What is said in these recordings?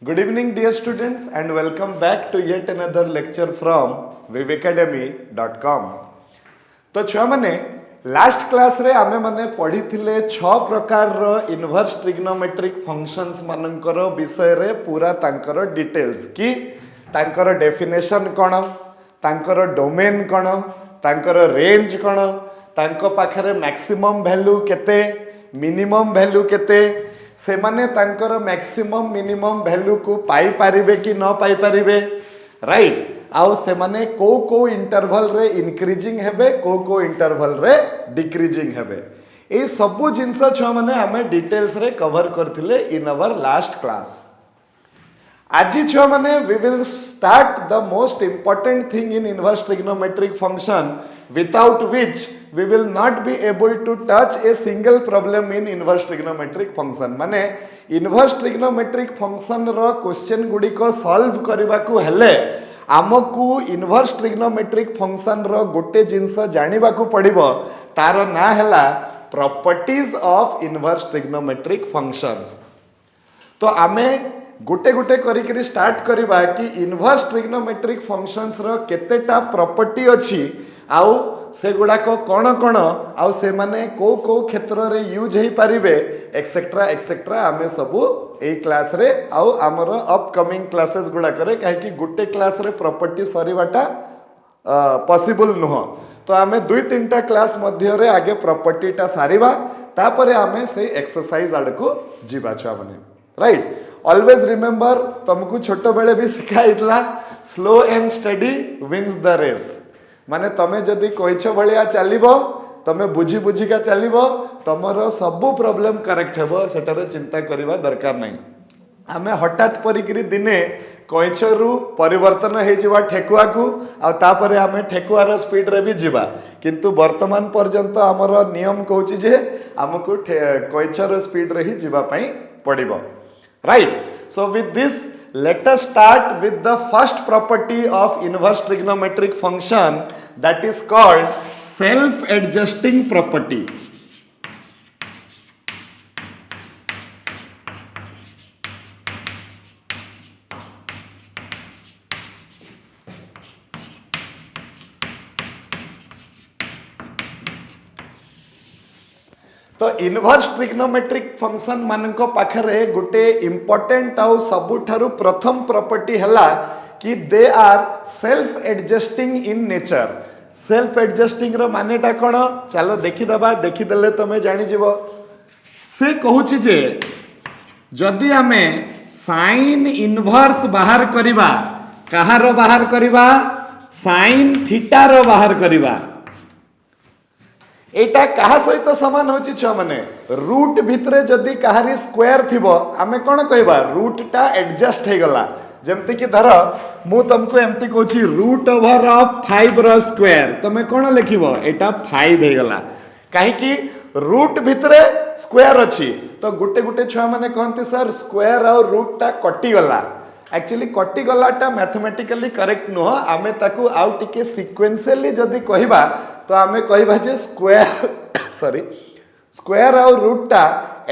Good evening, dear students, and welcome back to yet another lecture from vivacademy.com. तो छुआ माने last class रे आमे माने पढ़ी थिले 6 प्रकार रो इनवर्स ट्रिग्नोमेट्रिक फंक्शंस मानकर विषय रे पूरा तांकर डिटेल्स की तांकर डेफिनेशन कोन तांकर डोमेन कोन तांकर रेंज कोन तांको पाखरे मैक्सिमम वैल्यू केते मिनिमम वैल्यू केते से माने तांकर मैक्सिमम मिनिमम वैल्यू को पाई पारिबे कि न पाई पारिबे राइट आउ से माने को इंटरवल रे इंक्रीजिंग हेबे को इंटरवल रे डिक्रीजिंग हेबे ए सबु जिंस छ माने हमें डिटेल्स रे कवर करथिले इन आवर लास्ट क्लास आज छुआ माने we will start the most important thing in inverse trigonometric function without which we will not be able to touch a single problem in inverse trigonometric function माने inverse trigonometric function रो question गुडी को solve करबा को हेले आमकू inverse trigonometric function रो गोटे जिंस जानिबा को पड़िबो तार ना हैला properties of inverse trigonometric functions तो आमे गोटे गोटे करी स्टार्ट करबा कि इनवर्स ट्रिग्नोमेट्रिक फंक्शंस रो केतेटा प्रॉपर्टी अछि आउ से गुडा को कोन आउ से माने को क्षेत्र रे यूज हे परिबे एक्सेट्रा आमे सबु ए क्लास रे आउ हमर अपकमिंग क्लासेस गुडा करे काहे कि गोटे क्लास रे प्रॉपर्टी सरीबाटा पॉसिबल नुह तो आमे दुई तीनटा क्लास मध्य रे आगे प्रॉपर्टी टा सारीबा तापरे आमे से एक्सरसाइज आडको जीवा छ माने राइट ऑलवेज रिमेंबर तुमको छोट बेले भी सिखाइतला slow and steady wins the race माने तमे जदी कोइछ भलिया चलिबो तमे बुझी बुझी का चलिबो तमरो सबु प्रॉब्लम करेक्ट हेबो सेटारे चिंता करिवा दरकार नै आमे हठात परिकरी दिने कोइछरु परिवर्तन हे जिवा ठेकुआ को आ तापरे आमे ठेकुआर स्पीड रे भी जिबा किंतु वर्तमान पर्यंत हमरो नियम कहूची जे हमको कोइछर स्पीड रे ही जिबा पई पड़िबो right so with this let us start with the first property of inverse trigonometric function that is called self adjusting property तो इनवर्स ट्रिग्नोमेट्रिक फंक्शन मानक पाखरे गोटे इंपोर्टेंट आउ सबुठारु प्रथम प्रॉपर्टी हला कि they are self adjusting in nature self adjusting रो मानेटा कोन चलो देखि देले तमे जानि जिवो से कहूची जे जदि हमें साइन इनवर्स बाहर करिबा कहारो बाहर करिबा साइन थीटा रो बाहर करिबा एटा कहा सहित समान होची छ माने रूट भितरे जदी कहारी स्क्वायर थिबो आमे कोन कहबा रूट टा एडजस्ट हे गला जेमति कि धर मु तुमको एमति कहूची रूट ओवर ऑफ 5 रो स्क्वायर तमे कोन लिखिबो एटा 5 हे गला काहे कि रूट भितरे स्क्वायर अछि तो गुटे गुटे छ माने कहंती सर स्क्वायर और रूट टा कटि गला एक्चुअली कटि गलाटा मैथमेटिकली करेक्ट नो आमे ताकू आउ टिके सीक्वेंशियली जदी कहबा तो आमे कहबा जे स्क्वायर और रूट टा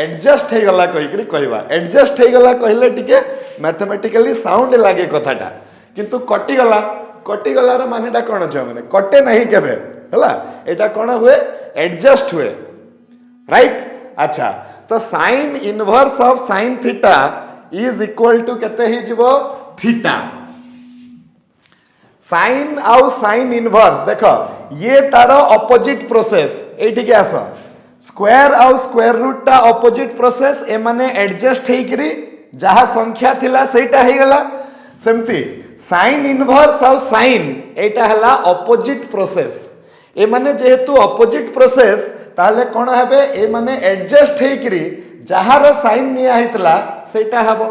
एडजस्ट हे गला कहिकरी कहबा एडजस्ट हे गला कहले टिके मैथमेटिकली साउंड लागे कथाटा किंतु कटि गला रो मानेटा कोन छ माने कटे नहीं केबे हला एटा कोन हुए एडजस्ट हुए राइट अच्छा तो sine inverse of sine theta is equal to केते ही जीवो थीटा साइन आउ साइन इनवर्स देखो ये तार ऑपोजिट प्रोसेस एठी के आस स्क्वायर आउ स्क्वायर रूट ता ऑपोजिट प्रोसेस ए माने एडजस्ट हेकरी जहा संख्या थिला सेटा हे गला सेमती साइन इनवर्स आउ साइन एटा हला ऑपोजिट प्रोसेस ए माने जेहेतु ऑपोजिट प्रोसेस ताले कोन हेबे ए माने एडजस्ट हेकरी जहार साइन निया हितला सेटा हबो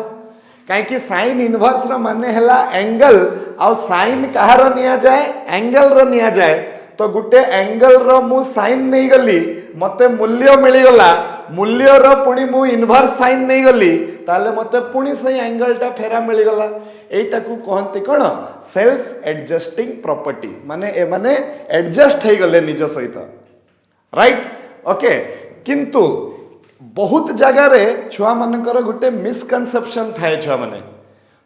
काहे कि साइन इनवर्स रो माने हला एंगल और साइन कहार निया जाए एंगल रो निया जाए तो गुटे एंगल रो मु साइन नहीं गली मते मूल्य मिली गला मूल्य रो पुनी मु इनवर्स साइन नहीं गली ताले मते पुनी सही एंगल टा फेरा मिली गला एटा को कहंती कोन सेल्फ एडजस्टिंग प्रॉपर्टी माने ए माने एडजस्ट हे गले निज सहित राइट ओके किंतु बहुत जगह रे छुआ मानकर गोटे मिसकनसेप्शन थाए छुआ माने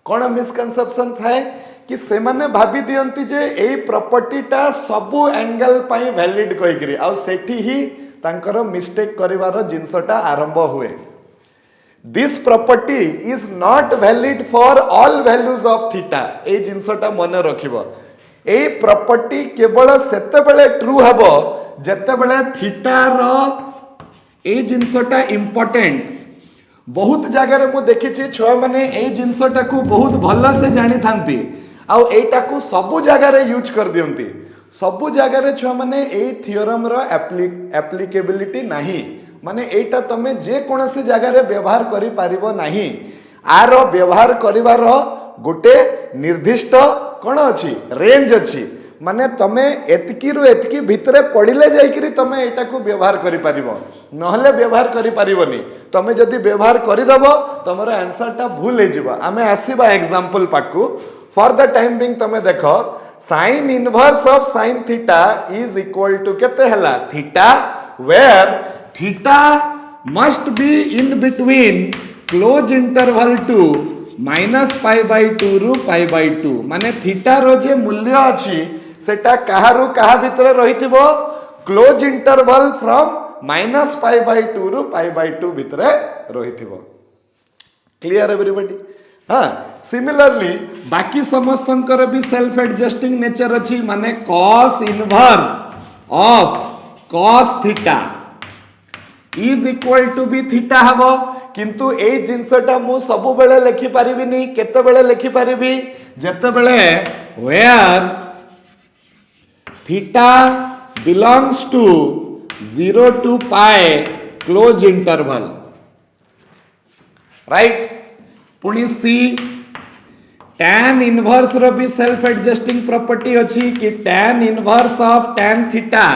कौन मिसकनसेप्शन थाए कि से माने भाभी दियंती जे एई प्रॉपर्टीटा सबु एंगल पई वैलिड कहिकरी आ सेठी ही तांकर मिस्टेक करिवार जिंसटा आरंभ हुए. This property is not valid for all values of theta. ए जिंसटा मन रखिबो. ए प्रॉपर्टी केवल सेते बेले ट्रू हबो जते बेले थीटा रो ए जिंसटा इंपोर्टेंट. बहुत जगह मु देखिछि छुआ माने ए जिंसटा को बहुत भल से जानी थांती आउ एटा को सबु जगह रे यूज कर दियंती. सबु जगह रे छुआ माने ए थ्योरम रो एप्लीकेबिलिटी नाही. माने एटा तमे जे कोनसे जगह रे व्यवहार करि पारिबो नाही. आरो व्यवहार करिवार गोटे निर्दिष्ट कोन अछि रेंज अछि. माने तमे एतकी रु एतकी भितरे पड़िले जाइकरी तमे एटा को व्यवहार करि पारिबो नहले व्यवहार करि पारिबोनी. तमे जदि व्यवहार करि दबो तमरो आंसर टा भूल हे जिवो. आमे आसीबा एग्जांपल पाकू. फॉर द टाइम बिंग तमे देखो sin inverse of sin theta is equal to केते हला theta where theta must be in between close interval to -π/2 रु π/2. माने थीटा रो जे मूल्य अछि सेटा काहारु काहा भितरे रहिथिबो क्लोज इंटरवल फ्रॉम -π/2 रु π/2 भितरे रहिथिबो. Clear everybody. हाँ सिमिलरली बाकी समस्तंकर भी सेल्फ एडजस्टिंग नेचर अछि. माने cos inverse of cos theta is equal to be theta हबो. किंतु ए जिंसटा मु सब बेले लिखि परिबिनी. केते बेले लिखि परिबी जते बेले where theta belongs to 0 to π close interval. Right. पुणी सी tan इनवर्स रो भी सेल्फ एडजस्टिंग प्रॉपर्टी अछि कि tan inverse of tan theta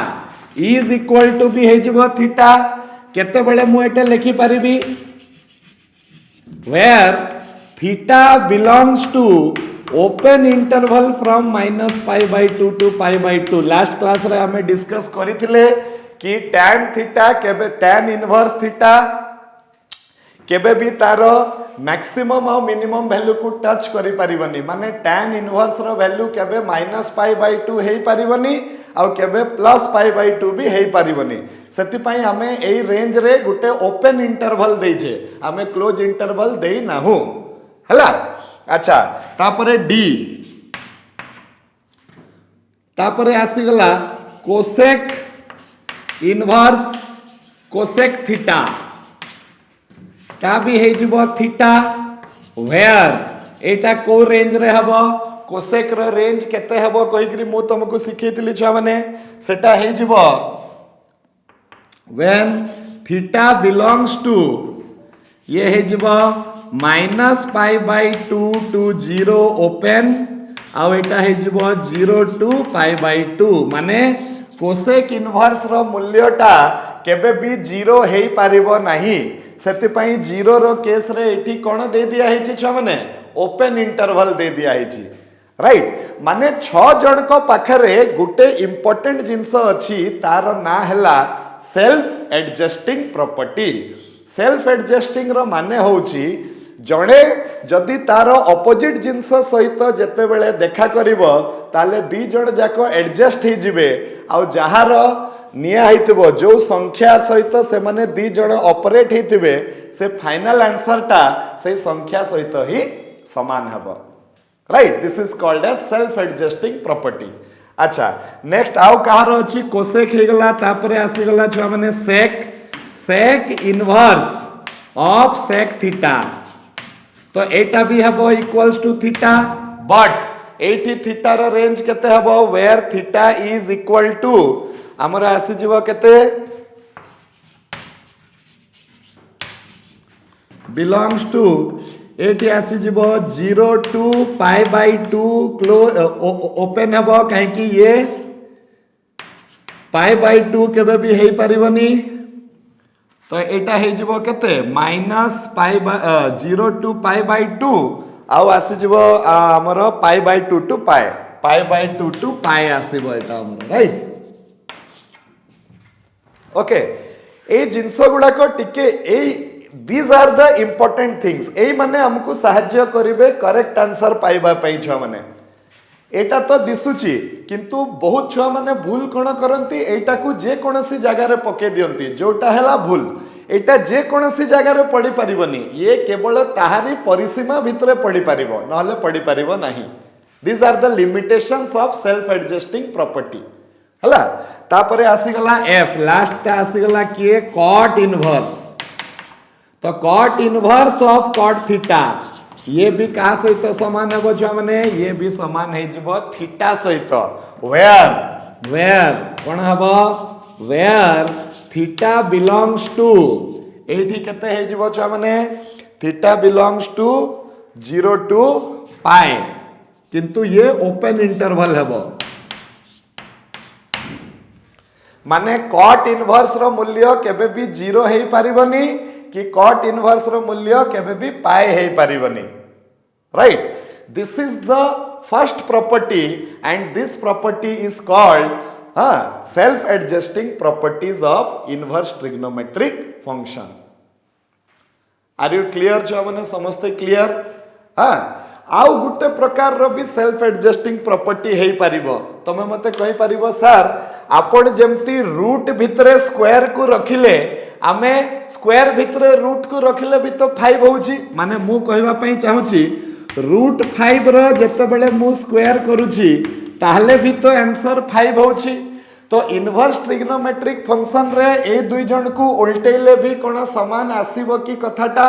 is equal to be हे जिवो थीटा. केते बेले मु एटा लिखि परिबी where theta belongs to open interval from -π/2 to π/2. Last class रे हमें डिस्कस करिथिले कि tan थीटा केबे tan इनवर्स थीटा केबे भी तारो मैक्सिमम और मिनिमम वैल्यू को टच करि परिबनी. माने tan इनवर्स रो वैल्यू केबे -π/2 हेई परिबनी आ केबे +π/2 भी हेई परिबनी. सेति पई हमें एई रेंज रे गुटे ओपन इंटरवल देइ छे. हमें क्लोज इंटरवल देइ नाहु हला. अच्छा तापरे डी तापरे आसी गला कोसेक इनवर्स कोसेक थीटा ता भी हे जिवो थीटा वेयर एटा को रेंज रे हबो कोसेक रो रेंज केते हबो कहिकरी मु तुमको सिखैतिली छ माने सेटा हे जिवो व्हेन थीटा बिलोंग्स टू ये हे जिवो -π/2 टू 0 ओपन आ एटा हे जिवो 0 टू π/2. माने कोसेक इनवर्स रो मूल्यटा केबे भी 0 हेई पारिबो नाही. सेति पई 0 रो केस रे एठी कोन दे दिया हेछि छ माने ओपन इंटरवल दे दिया हेछि. राइट. माने 6 जण को पाखरे गुटे इंपोर्टेंट जिंस अछि तार ना हैला self adjusting property. Self adjusting रो माने होछि जणे जदि तार ऑपोजिट जिंस सहित जेते बेले देखा करिवो ताले दी जण जाको एडजस्ट हे जिवे आ जहार निया हेतिबो जो संख्या सहित से माने दी जण ऑपरेट हेतिबे से फाइनल आंसर टा से संख्या सहित ही समान हबो. Right. This is called as self adjusting property. अच्छा नेक्स्ट आउ कहार अछि कोसेक हे गला तापरे आसी गला छ माने sec inverse of sec theta. तो एटा भी हबो इक्वल्स टू थीटा बट एटी थीटा रो रेंज केते हबो where theta is equal to हमरा आसी जीवो केते बिलोंग्स टू एटी आसी जीवो 0 टू π/2 क्लोज ओपन हबो काहे कि ये π/2 केबे भी हेई परिबनी. तो एटा हे जिवो केते -0 टू π/2 आउ आसी जिवो हमर π/2 टू π/2 टू π आसीबो एटा हमर. राइट. ओके ए जिंस गुडा को टिके ए these are the important things एई माने हमको सहाय्य करिवे करेक्ट आंसर पाइबा पई छुआ माने एटा तो दिसुची किंतु बहुत छुआ माने भूल कोन करंती एटा को जे कोनसी जगह रे पके दियंती जोटा हैला भूल एटा जे कोनसी जगह रे पड़ी परिबनी ये केवल ताहारी परिसीमा भितरे पड़ी परिबो नहले पड़ी परिबो नाही these are the limitations of self adjusting property हला तापरे आसी गला f लास्ट ता आसी गला के cot इनवर्स तो cot inverse of cot theta ये भी का सहित समान हेबो छ माने ये भी समान हे जबो थीटा सहित where कोन हेबो where थीटा belongs to एठी केते हे जबो छ माने theta belongs to 0 to pi किंतु ये ओपन इंटरवल हेबो माने cot इनवर्स रो मूल्य केबे भी 0 हेई परिबनी कि cot इनवर्स रो मूल्य केबे भी पाई हेई परिबनी right this is the first property and this property is called self adjusting properties of inverse trigonometric function are you clear छ माने समस्त क्लियर आउ गुटे प्रकार रो भी सेल्फ एडजस्टिंग प्रॉपर्टी हेई परिबो तमे मते कहि परिबो सर आपण जेमती रूट भितरे स्क्वायर को रखिले आमे स्क्वायर भितरे रूट को रखिले भी तो 5 होउची माने मु कहबा पई चाहूची रूट 5 रो जते बेले मु स्क्वायर करूची ताहले भी तो आंसर 5 होउची तो इनवर्स ट्रिग्नोमेट्रिक फंक्शन रे ए दुई जन को उल्टेले भी कोन समान आसीबो की कथाटा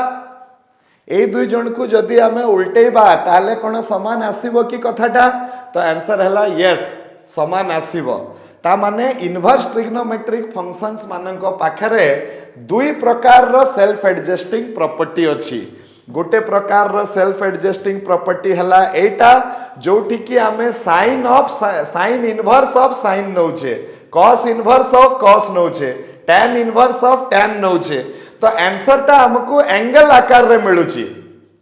ए दुई जन को जदि आमे उल्टेबा ताले कोन समान आसीबो की कथाटा तो आंसर हैला यस समान आसीबो ता माने इनवर्स ट्रिग्नोमेट्रिक फंक्शंस मानक पाखरे दुई प्रकार रो सेल्फ एडजस्टिंग प्रॉपर्टी अछि गोटे प्रकार रो सेल्फ एडजस्टिंग प्रॉपर्टी हला एटा जोठी कि आमे साइन इनवर्स ऑफ साइन नौचे cos इनवर्स ऑफ cos नौचे tan इनवर्स ऑफ tan नौचे तो आंसर टा हमको एंगल आकार रे मिलुची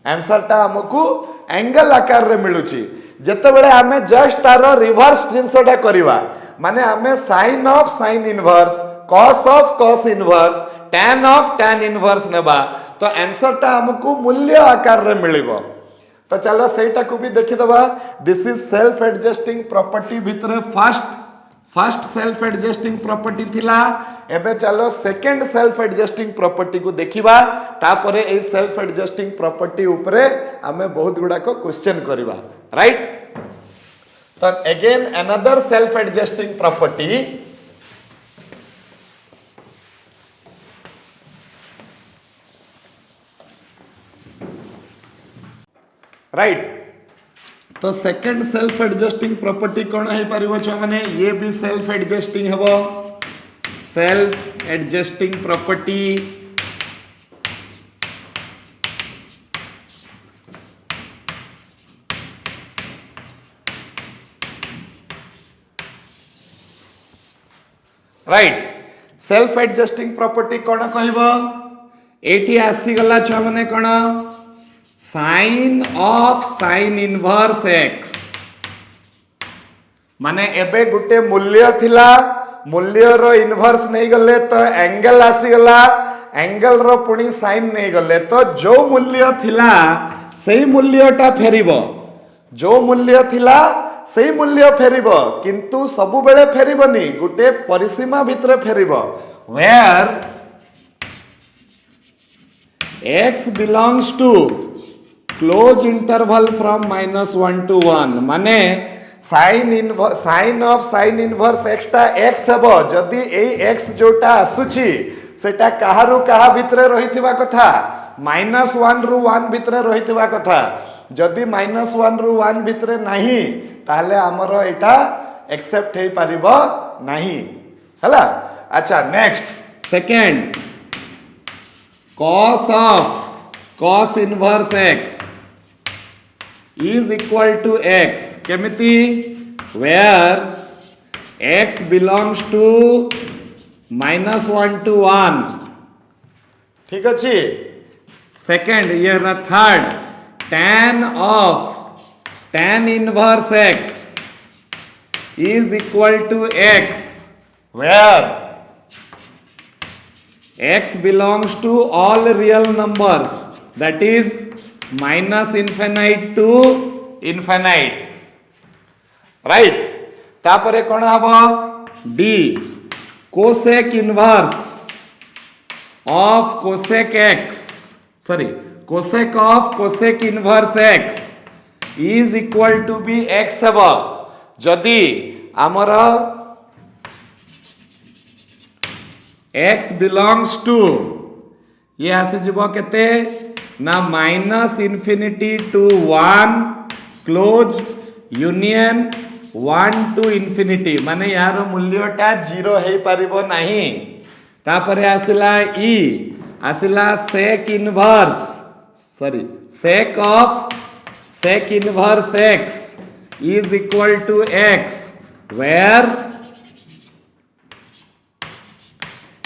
आंसर टा हमको एंगल आकार रे मिलुची जते बेले आमे जस्ट तारो रिवर्स जिंसटा करबा माने आमे sine of sine inverse cos of cos inverse tan of tan inverse नेबा तो आंसर टा हमको मूल्य आकार रे मिलिबो तो चलो सेटा को भी देखि दबा this is self adjusting property भितरे फर्स्ट सेल्फ एडजस्टिंग प्रॉपर्टी थिला एबे चलो सेकंड सेल्फ एडजस्टिंग प्रॉपर्टी को देखिबा तापरे ए सेल्फ एडजस्टिंग प्रॉपर्टी ऊपरे हमें बहुत गुडा को क्वेश्चन करबा राइट तो again another self adjusting property right तो सेकंड सेल्फ एडजस्टिंग प्रॉपर्टी कौन है परिबो छ माने ये भी सेल्फ एडजस्टिंग हेबो self adjusting property right self adjusting property कौन कहबो एठी आसी गला छ माने कोन sine of sine inverse x माने एबे गुटे मूल्य थिला मूल्य रो इनवर्स नहीं गले तो एंगल आसी गला एंगल रो पुणी साइन नहीं गले तो जो मूल्य थिला सही मूल्यटा फेरिबो जो मूल्य थिला सही मूल्य फेरिबो किंतु सबु बेले फेरिबनी गुटे परिसीमा भितरे फेरिबो where x belongs to close interval from -1 to 1 माने साइन ऑफ साइन इनवर्स एक्सटा x हेबो जदी ए x जोटा आसुची सेटा काहारु काहा भितरे रहितबा कथा -1 रु 1 भितरे रहितबा कथा जदी -1 रु 1 भितरे नाही ताले हमरो एटा एक्सेप्ट हे परिबो नाही हला अच्छा next second cos inverse x is equal to x केमिति where x belongs to -1 to 1 ठीक अछि सेकंड ये ना third tan inverse x is equal to x where x belongs to all real numbers, that is minus infinite to infinite, right? तापरे कौन हबो d cosec inverse of cosec x, sorry, cosec of cosec inverse x is equal to be x हबो जदि आमर x belongs to ये आसी जीवो केते ना minus infinity to 1 close union 1 to infinity माने यार मूल्यटा 0 हे परिबो नाही तापरे आसिला e आसिला sec inverse sorry sec of sec inverse x is equal to x where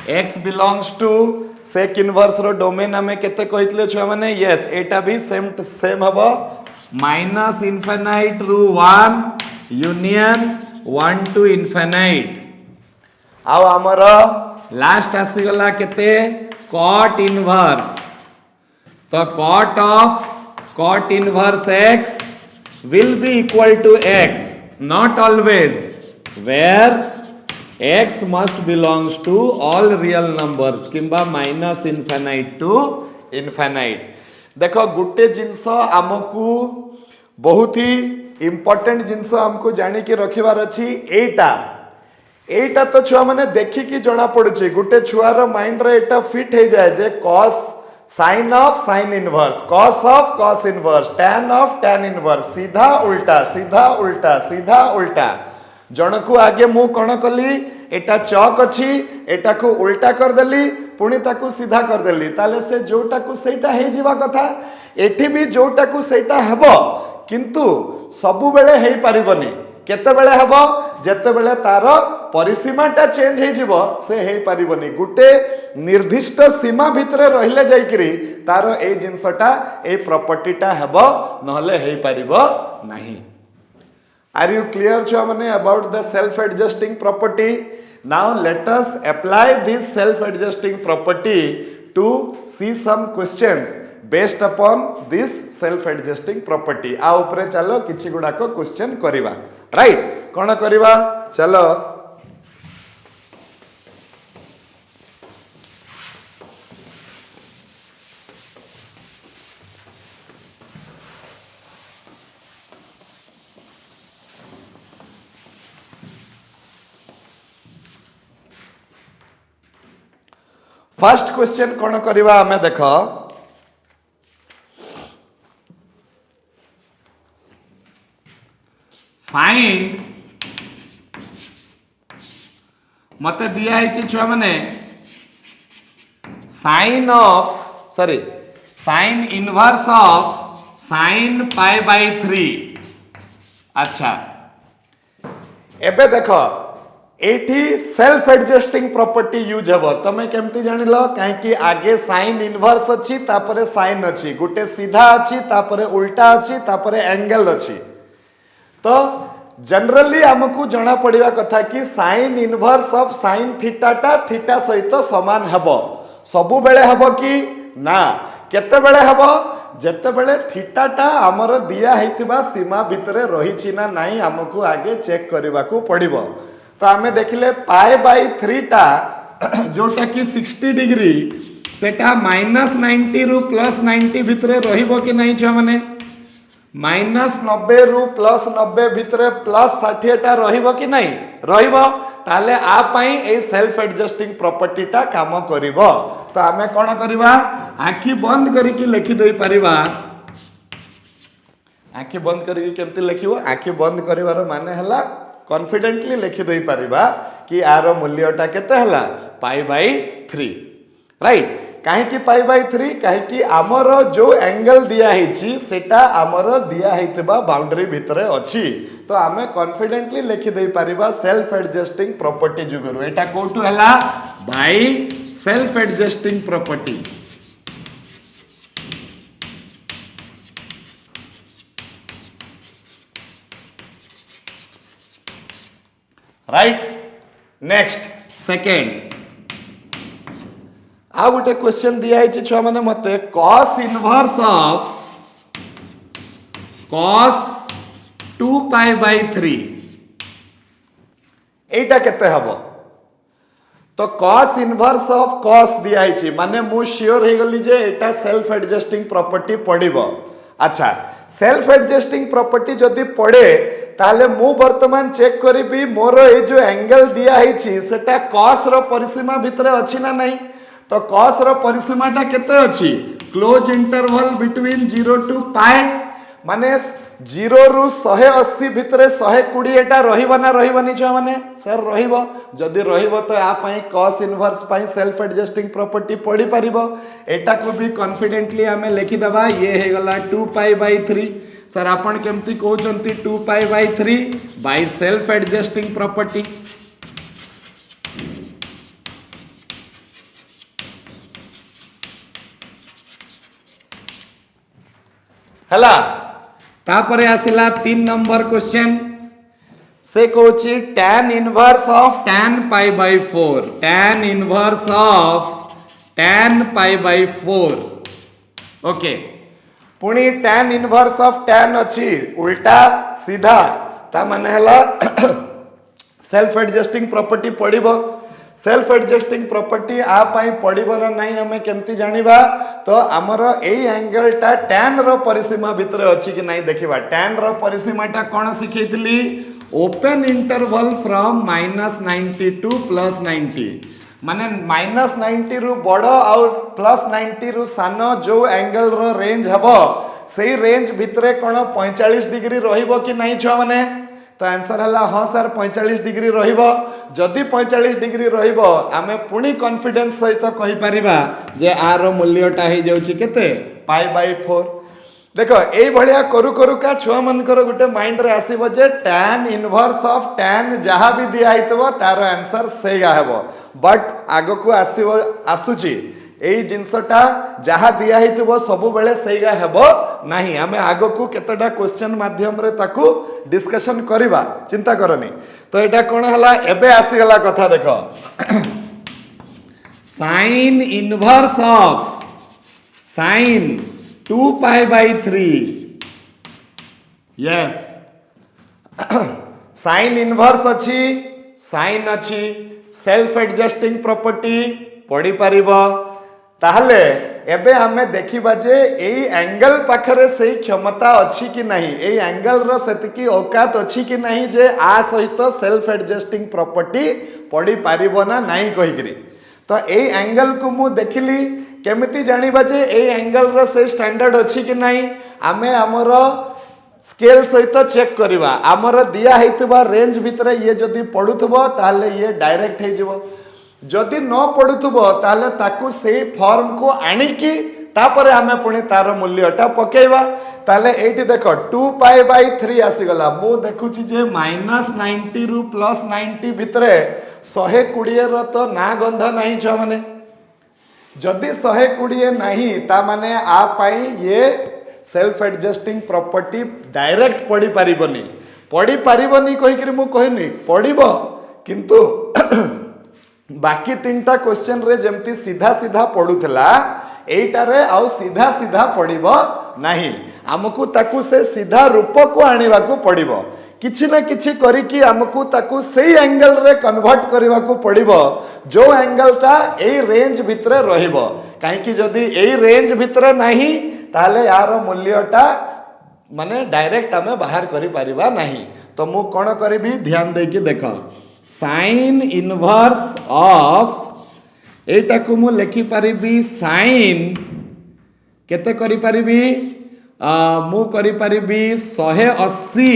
x belongs to sec inverse रो डोमेन हमें केते कहितले छ माने यस एटा भी सेम हबो माइनस इनफिनाइट रु 1 यूनियन 1 टू इनफिनाइट आउ हमर लास्ट आसी गला केते cot inverse तो cot of cot inverse x will be equal to x not always where x must belongs to all real numbers किंबा माइनस इनफिनाइट टू इनफिनाइट देखो गुटे जिंस आमको बहुत ही इंपोर्टेंट जिंस हमको जानी के रखिबार अछि एटा तो छुआ माने देखि कि जना पड़ुछि गुटे छुआर माइंड रे एटा फिट हे जाय जे cos sin of sin inverse cos of cos inverse tan of tan inverse सीधा उल्टा सीधा उल्टा सीधा उल्टा जनकु आगे मु कौन कली एटा चौक अच्छी एटा को उल्टा कर देली पुणी ताकू सीधा कर देली ताले से जोटा को सेटा हे जीवा कथा एठी भी जोटा को सेटा हेबो किंतु सबु बेले हे परिबनी केते बेले हेबो जेते बेले तार परिसीमाटा चेंज हे जीवो से हे परिबनी गुटे निर्दिष्ट सीमा भितरे रहिले जाईकरी तार ए जिंसटा ए प्रॉपर्टीटा हेबो नहले हे परिबो नाही Are you clear chhamane about the self adjusting property? Now let us apply this self adjusting property to see some questions based upon this self adjusting property. आ ऊपर चलो किछि गुडा को क्वेश्चन करिवा राइट कोन करिवा चलो फर्स्ट क्वेश्चन कौन करवा हमें देख find मत दिया है छुआ मैंने sine of sorry sine inverse of sine pi by 3 अच्छा एबे देखो एठी सेल्फ एडजस्टिंग प्रॉपर्टी यूज हबो तमे केमती जानिलो काहे कि आगे साइन इनवर्स अछि तापरे साइन अछि गुटे सीधा अछि तापरे उल्टा अछि तापरे एंगल अछि तो जनरली हमकु जणा पड़िवा कथा कि साइन इनवर्स ऑफ साइन थीटाटा थीटा सहित समान हबो सबु बेले हबो कि ना केते बेले हबो जेते बेले थीटाटा हमर दिया हेतिबा सीमा भितरे रहिछि ना नाही हमकु आगे चेक करबाकू पड़िबो तो आमे देखिले पाई बाई 3 टा जोटा कि 60 डिग्री सेटा -90 रु +90 भितरे रहिबो कि नाही छ माने -90 रु +90 भितरे +60 टा रहिबो कि नाही रहिबो ताले आ पई ए सेल्फ एडजस्टिंग प्रॉपर्टी टा काम करिवो तो आमे कोन करिवा आखी बंद करी कि लिखि देई परिबा आखी बंद करी केमती लिखिवो आखी बंद करिवार माने हला कॉन्फिडेंटली लिखि देई परिबा कि आरो मूल्यटा केते हला पाई बाई 3 राइट काहे कि पाई बाई 3 काहे कि हमर जो एंगल दिया हिची सेटा हमर दिया हितबा बाउंड्री भितरे अछि तो आमे कॉन्फिडेंटली लिखि देई परिबा सेल्फ एडजस्टिंग प्रॉपर्टी जुगरु एटा कोटु हला by self adjusting property right next second आ गोटे क्वेश्चन दिया है छुआ मैंने मते cos inverse of cos 2 pi by 3 एटा केते हबो तो cos इनवर्स ऑफ cos दिया है माने मु श्योर हे गली जे एटा सेल्फ एडजस्टिंग प्रॉपर्टी पड़िबो। अच्छा सेल्फ एडजस्टिंग प्रॉपर्टी जदि पड़े ताले मु वर्तमान चेक करिबी मोर ए जो एंगल दिया है सेटा cos रो परिसीमा भितरे अछि ना नहीं तो cos रो परिसीमाटा केते अछि क्लोज इंटरवल बिटवीन 0 टू पाई माने 0 रु 180 भितरे 120 एटा रहिबो ना रहिबोनी छ माने सर रहिबो जदि रहिबो तो आ पई cos इनवर्स पई सेल्फ एडजस्टिंग प्रॉपर्टी पड़ी परिबो एटा को भी कॉन्फिडेंटली हमें लिखि दबा ये हे गला 2 पाई बाई 3 सर आपण केमती कहउचंती 2 pi by 3 by self adjusting property हला तापरे आसिला 3 नंबर क्वेश्चन से कहउची tan inverse of tan pi by 4 tan inverse of tan pi by 4 okay पुणी tan इनवर्स ऑफ tan अछि उल्टा सीधा ता माने हला सेल्फ एडजस्टिंग प्रॉपर्टी पड़िबो सेल्फ एडजस्टिंग प्रॉपर्टी आ पाई पड़िबो ना नहीं हमें केमती जानिबा तो आमर एई एंगल टा tan रो परिसीमा भितरे अछि कि नहीं देखिबा tan रो परिसीमाटा कोन सिखैतली ओपन इंटरवल फ्रॉम -90 टू +90 माने -90 रु बड़ और +90 रु सानो जो एंगल रो रेंज हबो सेई रेंज भितरे कोन 45 डिग्री रहिबो कि नहीं छ माने तो आंसर हला हां सर 45 डिग्री रहिबो जदि 45 डिग्री रहिबो आमे पुणी कॉन्फिडेंस सहित कहि परिबा जे आर रो मूल्यटा हे जाउची केते पाई बाई 4 देखो एई भलिया करू करू का छुआ मनकर गुटे माइंड रे आसीबो जे tan इनवर्स ऑफ tan जहा भी दिया हितबो तार आंसर सेया हेबो बट आगो को आसीबो आसुची एई जिंसटा जहा दिया हितबो सब बेले सेया हेबो नहीं आमे आगो को केतडा क्वेश्चन माध्यम रे ताकू डिस्कशन करिबा चिंता करनी तो एटा कोन हला एबे आसी गला कथा देखो sin inverse of sin 2 pi by 3 yes sin inverse अछि sin अछि सेल्फ एडजस्टिंग प्रॉपर्टी पड़ी परिबो ताहले एबे हमें देखिबा जे एई एंगल पाखरे सही क्षमता अछि कि नहीं एई एंगल रो सेतिकी औकात अछि कि नहीं जे आ सहित सेल्फ एडजस्टिंग प्रॉपर्टी पड़ी पारिबो ना नहीं कहिकरी तो एई एंगल को मु देखिली केमिति जानिबा जे एई एंगल रो से स्टैंडर्ड अछि कि नहीं आमे हमर स्केल सहित चेक करिबा हमर दिया हेतबा रेंज भितरे ये जदी पडुथबो ताले ये डायरेक्ट हे जिवो जदि न पडुथबो ताले ताकू से फॉर्म को आनी की तापरे हमें पुणी तार मूल्यटा पकेइबा ताले एठी देखो 2 पाई बाई 3 आसी गला मु देखुची जे -90 रु +90 भितरे 120 रो तो ना गंध नहीं छ माने जदि 120 नहीं ता माने आ पाई ये सेल्फ एडजस्टिंग प्रॉपर्टी डायरेक्ट पड़ी पारिबनी कहिकरी मु कहनी पड़िबो किंतु बाकी 3टा क्वेश्चन रे जेमती सीधा सीधा पडुथला एटारे आउ सीधा सीधा पड़िबो नहीं हमकु ताकू से सीधा रूप को आनिबा को पड़िबो किछि ना किछि करी कि हमकु ताकू सही एंगल रे कन्वर्ट करबा को पड़िबो जो एंगल ता एई रेंज भितरे रहिबो काहे कि जदी एई रेंज भितरे नहीं ताले यार मूल्यटा माने डायरेक्ट हमें बाहर करि परिबा नहीं तो मु कोन करबी ध्यान दे के देखो sin इनवर्स ऑफ एटा को मु लिखि परिबी sin केते करि परिबी मु करि परिबी 180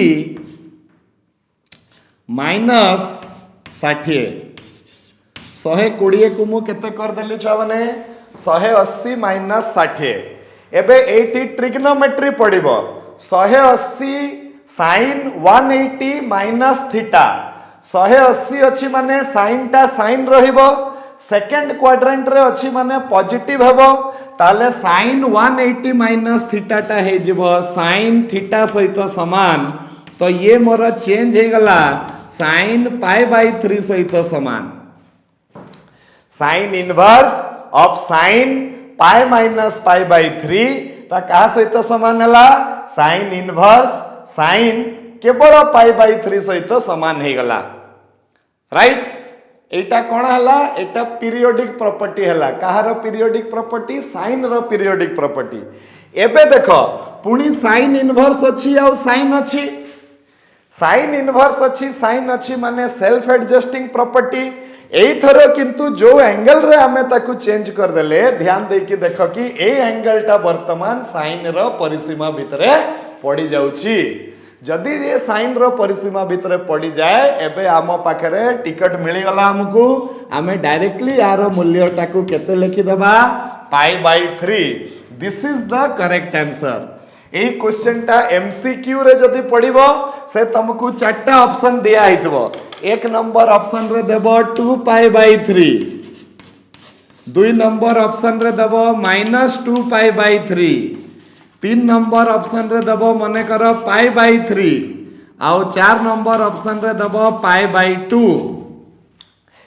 माइनस 60 120 को मु केते कर देली छ माने 180 माइनस 60 एबे एटी ट्रिग्नोमेट्री पड़िबो 180 sin 180 माइनस थीटा 180 अछि माने sin टा sin रहिबो सेकंड क्वाड्रेंट रे अछि माने पॉजिटिव हेबो ताले sin 180 माइनस थीटा टा हे जिवो sin थीटा सहित समान तो ये मोर चेंज हे गला sin पाई बाई 3 सहित समान sin inverse of sine pi minus pi by 3 ता कहा सहित समान है साइन इनवर्स साइन केवल पाई बाई 3 सहित समान हो गला राइट एटा कौन है एटा पीरियोडिक प्रॉपर्टी है कहार पीरियोडिक प्रॉपर्टी साइन रो पीरियोडिक प्रॉपर्टी एबे देख पुणी साइन इनवर्स अच्छी आ साइन अच्छी साइन इनवर्स अच्छी साइन अच्छी माने सेल्फ एडजस्टिंग प्रॉपर्टी एई थरो किंतु जो एंगल रे हमें ताकू चेंज कर देले ध्यान दे कि देखो कि ए एंगल टा वर्तमान साइन रो परिसीमा भितरे पड़ी जाउची जदि ये साइन रो परिसीमा भितरे पड़ी जाए एबे आम पाखरे टिकट मिली गला हमकू आमे डायरेक्टली यार मूल्य टाकू केते लिखि देबा पाई by 3 this is the correct answer AE question टा एमसीक्यू रे जदि पड़िबो से तुमको चारटा ऑप्शन दिया हितबो एक नंबर ऑप्शन रे देबो 2 पाई बाई 3 दुई नंबर ऑप्शन रे देबो -2 पाई बाई 3 तीन नंबर ऑप्शन रे देबो मने करो पाई बाई 3 आउ 4 नंबर ऑप्शन रे देबो पाई बाई 2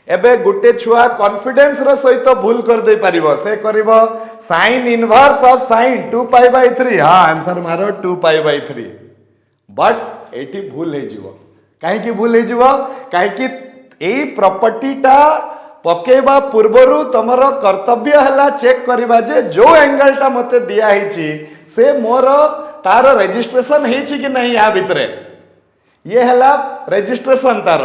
एबे गुटे छुआ कॉन्फिडेंस रो सहित भूल कर दे परिबो से करिवो sine inverse of sine 2 pi by 3 हां आंसर मारो 2 पाई बाई 3 बट एटी भूल हे जीवो काहे की भूल हे जीवो काहे की एई प्रॉपर्टी टा पकेबा पूर्वरु तमरो कर्तव्य हला चेक करिबा जे जो एंगल टा मते दिया हिची से मोर तार रजिस्ट्रेशन हेची कि नहीं या भितरे ये हला रजिस्ट्रेशन तार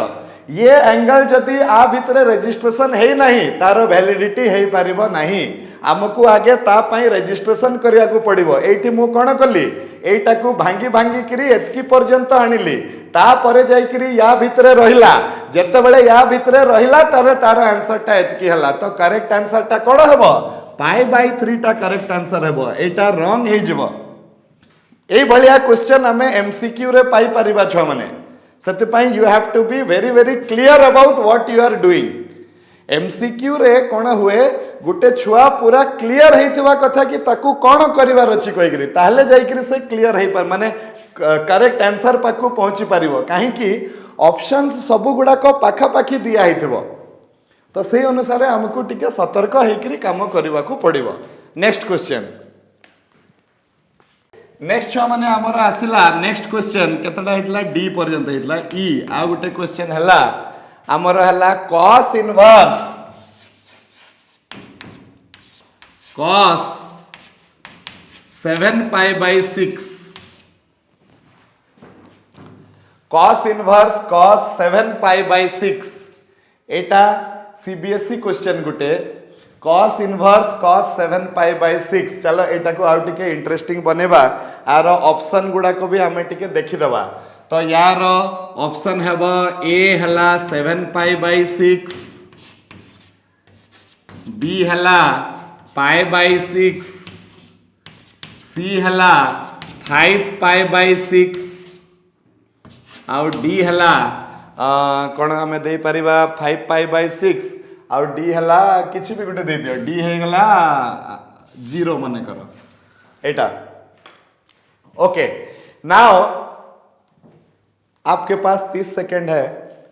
ये एंगल जदि आ भितरे रजिस्ट्रेशन है नहीं तार वैलिडिटी है पारिबो नहीं आमको आगे ता पई रजिस्ट्रेशन करिया को पड़िबो एठी मु कोन कली एटा को भांगी भांगी करी एतकी पर्यंत आनिली ता परे जाई करी या भितरे रहिला जते बेले या भितरे रहिला तारे तार आंसर टा एतकी हला तो करेक्ट आंसर टा कोन हेबो पाई बाई 3 टा करेक्ट आंसर हेबो एटा रॉन्ग हे जिवो ए भलिया क्वेश्चन हमें एमसीक्यू रे पाई परिबा छ माने सत्यपाई you have to be very very clear about what you are doing MCQ रे कोन हुए गुटे छुआ पूरा क्लियर हेतिवा कथा कि ताकू कोन करिवार अछि कहि करी ताहले जाई करी से क्लियर हे पर माने करेक्ट आंसर पाकू पहुंची परिबो काहे कि ऑप्शंस सब गुडा को पाखा पाखी दिया हेतिबो तो से अनुसार हमकू टिके सतर्क हे करी काम करबा को पड़िबो नेक्स्ट क्वेश्चन नेक्स्ट छुआ माने हमर आसिला नेक्स्ट क्वेश्चन केतडा हेतला डी पर्यंत हेतला ई आ गुटे क्वेश्चन हला हमर हला cos inverse cos 7 pi by 6 cos inverse cos 7 pi by 6 Etah CBSE question Gute cos inverse cos 7 pi by 6 चलो एटा को आउ टिके इंटरेस्टिंग बनेबा आरो ऑप्शन गुडा को भी हमें टिके देखि दबा तो यार ऑप्शन हेबो ए हला 7 पाई बाई 6 बी हला पाई बाई 6 सी हला 5 पाई बाई 6 आउ डी हला कोन हमें दे परिबा 5 पाई बाई 6 आउ डी हला किछि भी गुटे दे दियो डी हे गला 0 माने करो एटा ओके नाउ आपके पास 30 सेकंड है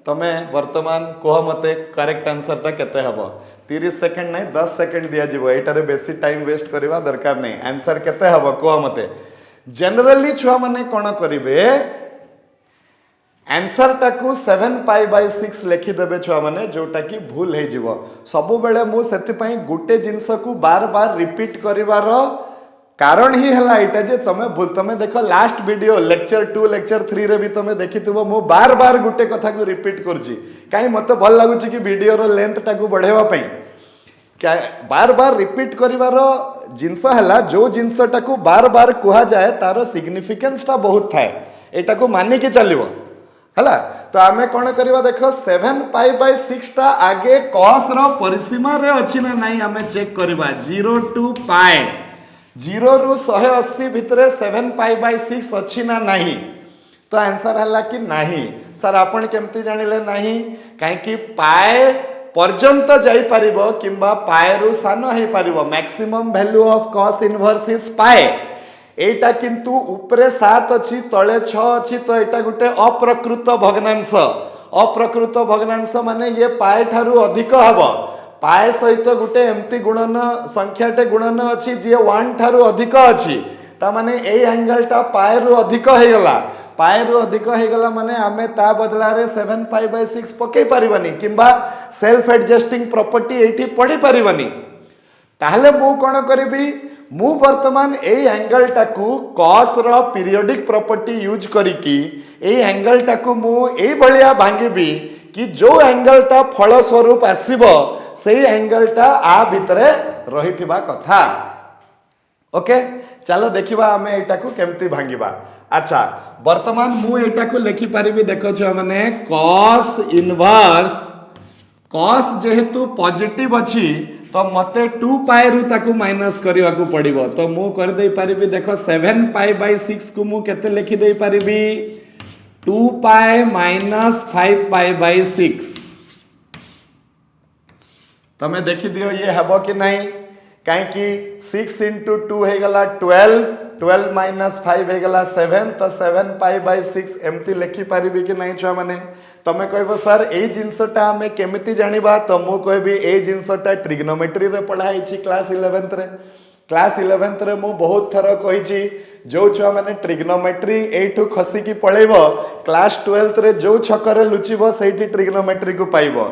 तमे वर्तमान कोह मते करेक्ट आंसर ता केते हबो 30 सेकंड नहीं 10 सेकंड दिया जीवो एटारे बेसी टाइम वेस्ट करबा दरकार नहीं आंसर केते हबो कोह मते जनरली छुआ माने कोन करिवे आंसर टाकू 7 पाई बाई 6 लिखि देबे छुआ माने जोटा की भूल हे जीवो सबु बेले मु सेति पई गुटे जिंस को बार बार रिपीट करिवार कारण ही हला एटा जे तमे भूल तमे देखो लास्ट वीडियो लेक्चर 2 लेक्चर 3 रे भी तमे देखिथिबो मु बार बार गुटे कथा को रिपीट करछि काई मते भल लागुछि कि वीडियो रो लेंथ टाकू बढ़ेवा पई क्या बार बार रिपीट करिवार जिंस हला जो जिंस टाकू बार बार कुहा जाए तारो सिग्निफिकेंस टा बहुत थाए एटा को मानि के चलिवो हला तो आमे कोन करबा देखो 7 पाई बाई 6 टा आगे cos रो परिसीमा रे अछि ना नहीं आमे चेक करबा 0 टू पाई 0 रु 180 भितरे 7 पाई बाई 6 अछि ना नहीं तो आंसर हला कि नहीं सर आपण केमती जानिले नहीं काहे कि पाए पर्यंत जाई परिबो किंबा पाए रु सानो हे परिबो maximum value of cos inverse is पाए एटा किंतु ऊपरे 7 अछि तळे 6 अछि तो एटा गुटे अप्रकृत भग्नांश माने ये पाए ठारू अधिक हबो पाए सहित गोटे एमती गुणन संख्याटे गुणन अच्छी जी 1 ठारू अधिक अच्छी ता माने ए एंगल टा पाए रु अधिक हो गला पाए रु अधिक हो गला माने आमे ता बदला रे 7 पाई बाय 6 पके परिबनी किंबा सेल्फ एडजस्टिंग प्रॉपर्टी एठी पड़ी परिबनी ताहले मु कोन करबी मु वर्तमान ए एंगल टाकू cos रो पीरियोडिक प्रॉपर्टी यूज करिकी ए एंगल टाकू मु ए भलिया भांगीबी कि जो एंगल टा फल स्वरूप आसीबो सेही एंगल टा आ भितरे रहिथिबा कथा ओके चलो देखिबा आमे एटा को केमती भांगीबा अच्छा वर्तमान मु एटा को लिखि परिबी देखो छ माने cos इनवर्स cos जेहेतु पॉजिटिव अछि तो मते 2 पाई रु ताकू माइनस करबा को पड़िबो तो मु कर दे परिबी देखो 7 पाई बाय 6 को मु केते लिखि दे परिबी 2 पाई माइनस 5 पाई बाय 6 तमे देखि दियो ये हबो कि नहीं काहे कि 6 into 2 हे गला 12 12 minus 5 हे गला 7 तो 7 पाई बाय 6 एमती लिखि पारिबी कि नहीं छुआ माने तमे कहबो सर ए जिंसटा हमें केमिति जानिबा तो मु कहबी ए जिंसटा ट्रिग्नोमेट्री रे पढ़ाई छी क्लास 11th रे क्लास 11th रे मु बहुत थर कहि छी जो छुआ माने ट्रिग्नोमेट्री एठू खसी की पळेबो क्लास 12th रे जो छकरे लुचिबो सेठी ट्रिग्नोमेट्री को पाइबो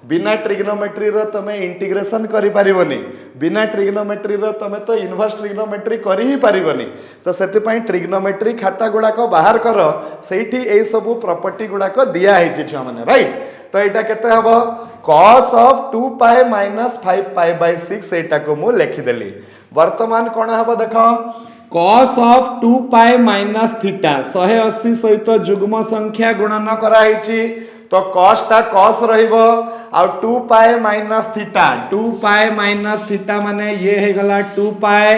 बिना ट्रिग्नोमेट्री रो तमे इंटीग्रेशन करि परिबोनी बिना ट्रिग्नोमेट्री रो तमे तो इनवर्स ट्रिग्नोमेट्री करि ही परिबोनी तो सेति पई ट्रिग्नोमेट्री खाता गुडा को बाहर करो सेठी ए सब प्रॉपर्टी गुडा को दिया है छी छुआ माने राइट तो एटा केते हबो cos of 2 pi minus 5 pi by 6 एटा को मु लिखि देली वर्तमान कोन हबो देखो cos of 2 pi minus theta 180 सहित जुग्म संख्या गुणन करा हिची तो cos टा cos रहिबो आ 2 पाई माइनस थीटा माने ये हे गला 2 pi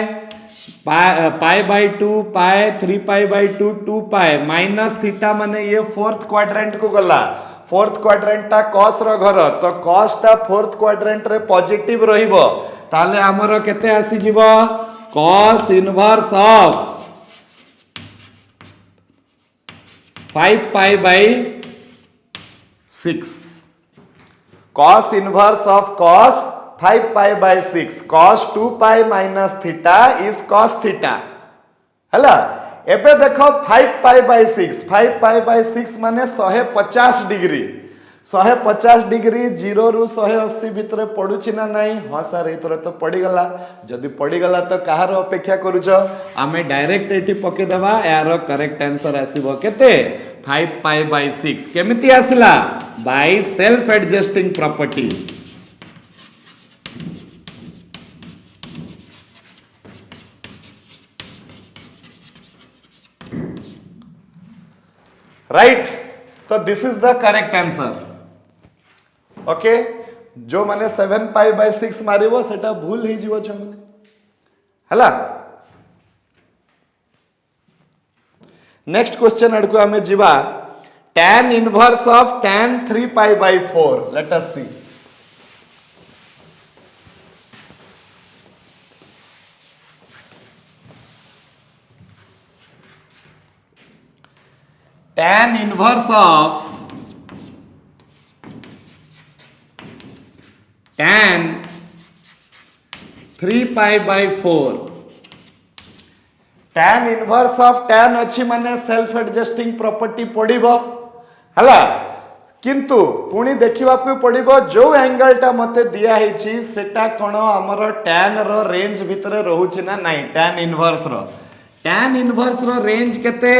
pi by 2 pi 3 pi by 2 2 pi minus theta माने ये फोर्थ क्वाड्रेंट को गला फोर्थ क्वाड्रेंट टा cos रो घर तो cos टा फोर्थ क्वाड्रेंट रे पॉजिटिव रहिबो ताले हमरो केते आसी जीवो cos inverse of 5 pi by 6 cos inverse of cos 5 pi by 6 cos 2 pi minus theta is cos theta हला एबे देखो 5 पाई बाय 6 माने 150 डिग्री 150 डिग्री 0 रु 180 भितर पडुछि ना नहीं हां सर एतरे तो पड़ी गला जदी पड़ी गला तो कहार अपेक्षा करूछ आमे डायरेक्ट एठी पके देबा यार करेक्ट आंसर आसीबो केते 5 पाई बाय 6 केमिति आसिला by self adjusting property right तो this is the correct answer okay जो माने 7 पाई बाय 6 मारिबो सेटा भूल हे जीवो छ माने हला नेक्स्ट क्वेश्चन अडको हमें जीवा tan inverse of tan 3 pi by 4 let us see tan inverse of tan 3 pi by 4 tan inverse of tan अच्छी माने सेल्फ एडजस्टिंग प्रॉपर्टी पड़िबो हला किंतु पुणी देखिबा पे पड़िबो जो एंगल टा मते दिया हेछि सेटा कोन हमर tan रो रेंज भितरे रहउछि ना नाही tan इनवर्स रो रेंज केते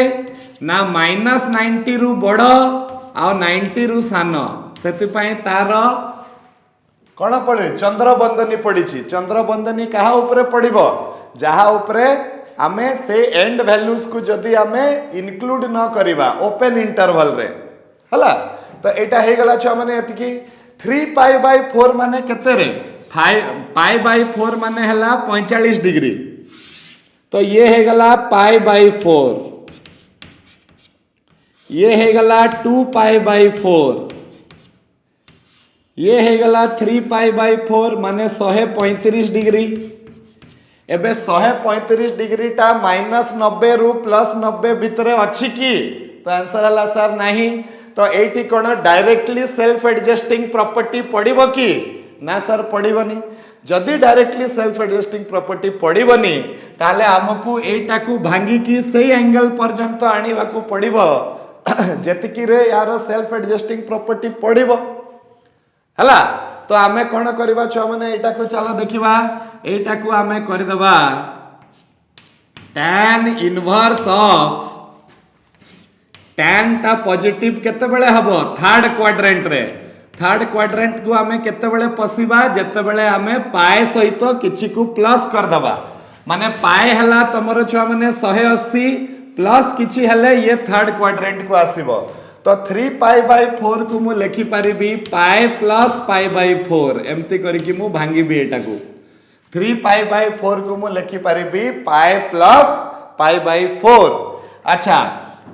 ना -90 रु बड़ आ 90 रु सान सेति पई तार कोन पड़े चंद्रबंदनी पड़ीछि चंद्रबंदनी कहा ऊपर पड़िबो जहा ऊपर आमे से एंड वैल्यूज को जदी आमे इंक्लूड न करिबा ओपन इंटरवल रे हला तो एटा हे गला छ माने एतिकी 3 पाई बाय 4 माने केते रे 5 पाई बाय 4 माने हला 45 डिग्री तो ये हे गला पाई बाय 4 ये है गला 2 पाई बाय 4 ये है गला 3 पाई बाय 4 माने 135 डिग्री एबे 135 डिग्री टा -90 रु +90 भितरे अछि की तो आंसर हला सर नहीं तो एठी कोन डायरेक्टली सेल्फ एडजस्टिंग प्रॉपर्टी पड़िबो की ना सर पड़िबनी जदि डायरेक्टली सेल्फ एडजस्टिंग प्रॉपर्टी पड़िबनी ताले हमकू एटा को भांगी की सही एंगल पर्यंत आनिबा को पड़िबो जेतिकी रे यार सेल्फ एडजस्टिंग प्रॉपर्टी पड़िबो हला तो आमे कोन करबा छ माने एटा को चलो देखिबा एटा को आमे कर देबा tan इनवर्स ऑफ tan टा पॉजिटिव केते बेले हबो थर्ड क्वाड्रेंट रे थर्ड क्वाड्रेंट को आमे केते बेले पसिबा जेते बेले आमे पाए सहित किछि को प्लस कर दबा माने पाए हला तमरो छ माने 180 प्लस किछि हले ये थर्ड क्वाड्रेंट को आसीबो तो 3 पाई बाय 4 को मु लिखि परिबी पाए प्लस पाई बाय 4 एमती करी कि मु भांगी बी एटा को 3 पाई बाय 4 को मु लिखि परिबी पाए प्लस पाई बाय 4 अच्छा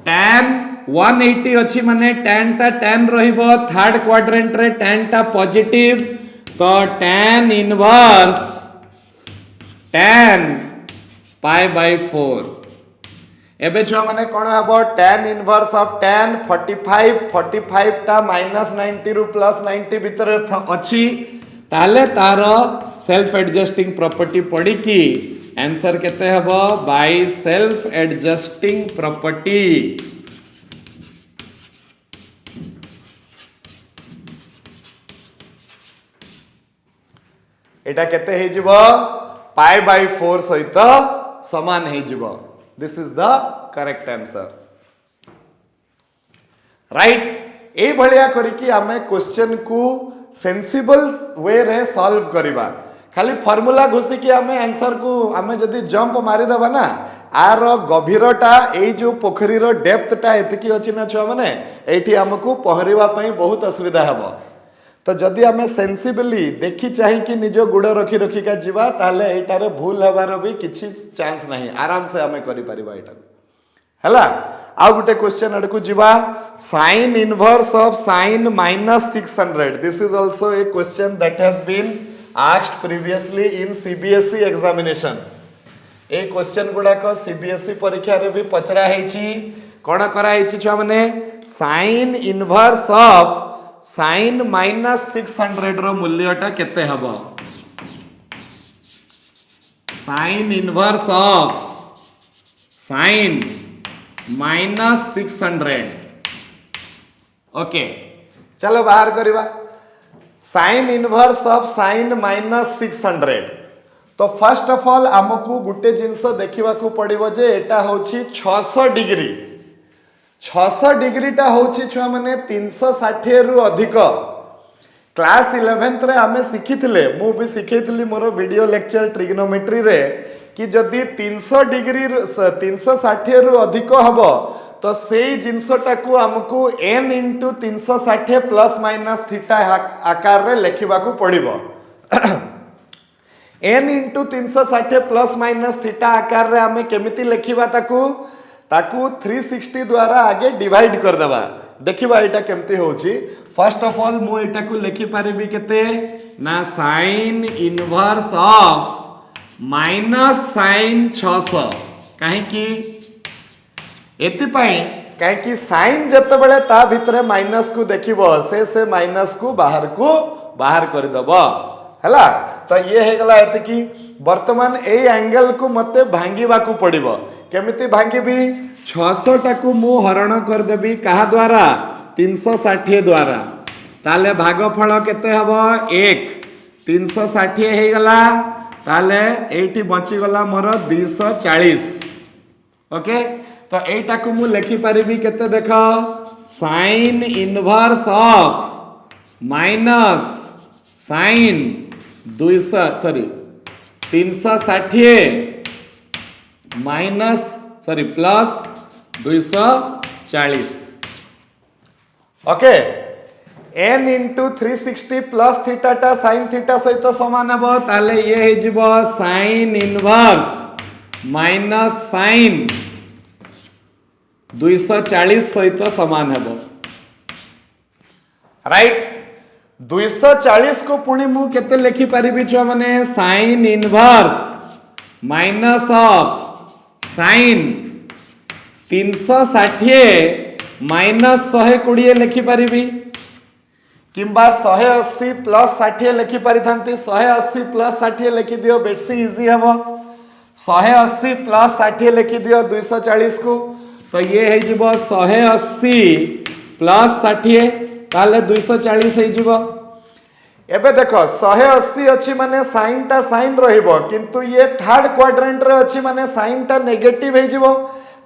tan 180 अछि माने tan ता tan रहिबो थर्ड क्वाड्रेंट रे tan ता पॉजिटिव तो tan inverse tan pi by 4 एबे छ माने कोन हबो tan इनवर्स ऑफ tan 45 ता -90 रु +90 भीतर अछि ताले तार सेल्फ एडजस्टिंग प्रॉपर्टी पड़ी की आंसर केते हबो बाय सेल्फ एडजस्टिंग प्रॉपर्टी एटा केते हे जिवो पाई बाय 4 सहित समान हे जिवो this is the correct answer right ए भलिया करी कि हमें क्वेश्चन को सेंसिबल वे रे सॉल्व करिबा खाली फार्मूला घुसी कि हमें आंसर को हमें जदी जंप मारी देबा ना आर गभीरता ए जो पोखरी रो डेप्थ टा एतकी अछि ना छ माने एठी हमकू पहरिबा पई बहुत असुविधा हबो तो जदि हमें सेंसिबली देखि चाहि कि निजो गुड़ रखी रखी का जीवा ताले एटारे भूल हबार भी किछि चांस नहीं आराम से हमें करि परिबा एटा हला आ गुटे क्वेश्चन अडकू जीवा sin inverse of sin -600 this is also a question that has been asked previously in CBSE examination ए क्वेश्चन गुडा को CBSE परीक्षा रे भी पचरा हेछि कोन करा हेछि छ माने sin inverse of sin -600 रो मूल्यटा केते हबो sin inverse of sin -600 okay चलो बाहर करिबा sin इनवर्स ऑफ sin -600 तो फर्स्ट ऑफ ऑल हमकू गुटे जिंस देखिबा को पड़िबो जे एटा होछि 600 डिग्री 600 डिग्री टा होछि छुआ माने 360 रु अधिक क्लास 11th रे हमें सिखिथिले मु भी सिखैथिली मोर वीडियो लेक्चर ट्रिग्नोमेट्री रे कि जदि 300 डिग्री 360 रु अधिक हबो तो सेई जिंसटा को हमकू n * 360 प्लस माइनस थीटा आकार रे लेखिबा को पड़िबो n * 360 प्लस माइनस थीटा आकार रे हमें केमिति लेखिबा ताकू 360 द्वारा आगे डिवाइड कर देबा देखिबा एटा केमती होची फर्स्ट ऑफ ऑल मु एटा को लेखि पारिबी केते ना sin इनवर्स ऑफ -sin 600 काहे की एति पई काहे कि sin जते बेले ता भितरे माइनस को देखिबो से माइनस को बाहर कर दबो हला तो ये हे गला एति कि वर्तमान ए एंगल को मते भांगीबा को पड़िबो केमिति भांगीबी 600 टा को मु हरण कर देबी कहा द्वारा 360 द्वारा ताले भागफल केते हबो 1 360 हे गला ताले एठी बची गला मोर 240 ओके तो एटा को मु लिखि परिबी केते देखो sin inverse of minus sin 360 minus plus 240 okay n * 360 plus theta टा sin थीटा सहित समान हबो ताले ये हे जिवो sin इनवर्स माइनस sin 240 सहित समान हबो राइट 240 को पुणी मु केते लिखि परिबी छ माने sin inverse minus of sin 360 minus 120 लिखि परिबी किंबा 180 प्लस 60 लिखि पारि थांती 180 प्लस 60 लिखि दियो बेसी इजी हबो 180 प्लस 60 लिखि दियो 240 को तो ये है जिवो 180 प्लस 60 ताले 240 है जिवो एबे देखो 180 अछि माने साइन टा साइन रहिबो किंतु ये थर्ड क्वाड्रेंट रे अछि माने साइन टा नेगेटिव है जिवो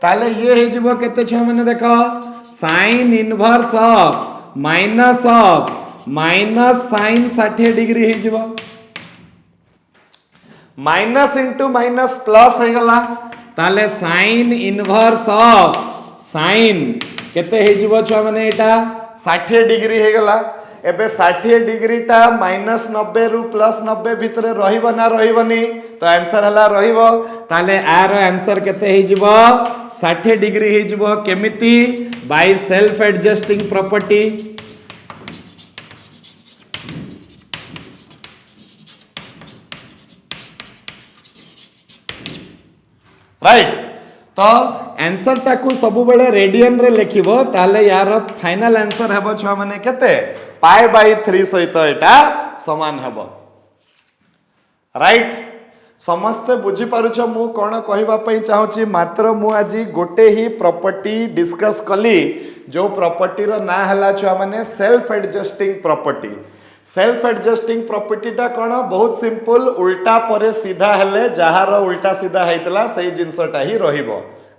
ताले ये है जिवो केते छ माने देखो sine inverse of minus sine 60 degree है जिवो माइनस इंटू माइनस प्लस है गला ताले साइन इनवर्स ऑफ साइन केते है जिवो छ माने एटा 60 डिग्री है गला एबे 60 डिग्री टा माइनस 90 रु प्लस 90 भितरे रहिबो ना रहिबोनी तो आंसर हला रहिबो ताले आर आंसर केते हे जिवो 60 डिग्री हे जिवो केमिति bye self adjusting property right तो आंसर टाकू सब बेले रेडियन रे लिखिबो ताले यार फाइनल आंसर हेबो छ माने केते पाई बाई 3 सहित एटा समान हेबो राइट समस्ते बुझी पारुछ मु कोन कहबा पई चाहूची मात्र मु आज गोटे ही प्रॉपर्टी डिस्कस कली जो प्रॉपर्टी रो ना हला छ माने सेल्फ एडजस्टिंग प्रॉपर्टी टा कोन बहुत सिंपल उल्टा परे सीधा हेले जहार उल्टा सीधा हेतला सही जिंसटा ही रहिबो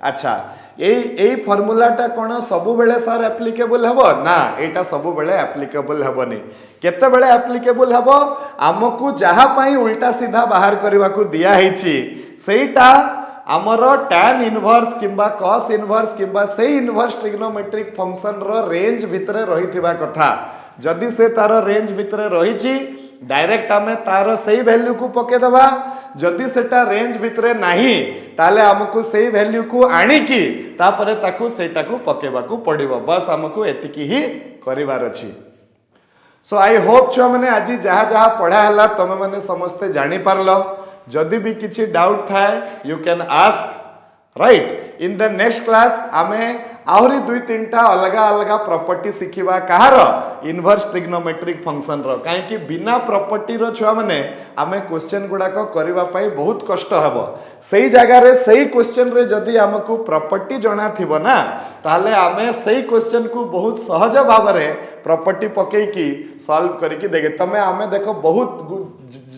अच्छा एई फॉर्मूला टा कोन सब बेले सर एप्लीकेबल हेबो ना एटा सब बेले एप्लीकेबल हेबोनी केते बेले एप्लीकेबल हेबो हमकु जहा पई उल्टा सीधा बाहर करबा को दिया हेची सेटा हमर tan इनवर्स किंबा cos इनवर्स किंबा से इनवर्स ट्रिग्नोमेट्रिक फंक्शन रो रेंज भितरे रहिथिबा कथा जदि से तार रेंज भितरे रहिची डायरेक्ट हमें तार सही वैल्यू को पके दबा जदि सेटा रेंज भितरे नाही ताले हमकु सही वैल्यू को आनी की तापरे ताकू सेटा को पकेबा को पड़िबो बस हमकु एतिकी ही करिवार अछि सो आई होप छ माने आज जहा जहा पढ़ा हला तमे माने समस्ते जानि पारलो जदि भी किछि डाउट थाए you can ask right in the next class हमें आहरी दुई तीनटा अलग अलग प्रॉपर्टी शिखिबा कहार इनवर्स ट्रिग्नोमेट्रिक फंक्शन रो काहे कि बिना प्रॉपर्टी रो छुआ माने आमे क्वेश्चन गुडा को करबा पई बहुत कष्ट हबो सही जगह रे सही क्वेश्चन रे जदि हमकु प्रॉपर्टी जणा थिबो ना ताले आमे सही क्वेश्चन को बहुत सहज भाव रे प्रॉपर्टी पकई की सॉल्व करिकि देगे तमे आमे देखो बहुत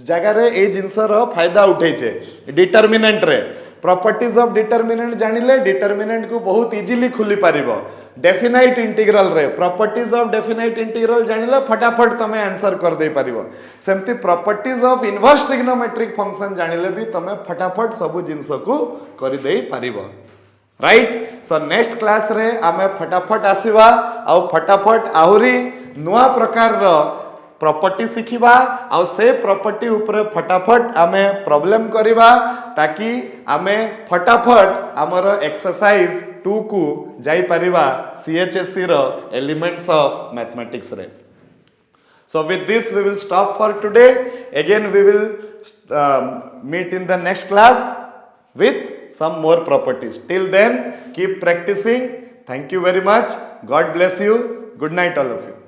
जगह रे ए जिंस रो फायदा उठैछे डिटरमिनेंट रे प्रॉपर्टीज ऑफ डिटरमिनेंट जानिले डिटरमिनेंट को बहुत इजीली खुली पारिबो डेफिनाइट इंटीग्रल रे प्रॉपर्टीज ऑफ डेफिनाइट इंटीग्रल जानिले फटाफट तमे आंसर कर दे पारिबो सेमती properties of inverse trigonometric function जानिले भी तमे फटाफट सब जिंस को करि देई पारिबो राइट सो नेक्स्ट क्लास रे आमे फटाफट आसीबा आ फटाफट आहुरी नुआ प्रकार रो प्रॉपर्टी शिखिबा आ से प्रॉपर्टी ऊपर फटाफट आमे प्रॉब्लम करिबा ताकि आमे फटाफट हमर एक्सरसाइज 2 को जाई परिबा CHSE रो एलिमेंट्स ऑफ मैथमेटिक्स रे so with this we will stop for today again we will meet in the next class with some more properties till then keep practicing thank you very much god bless you good night all of you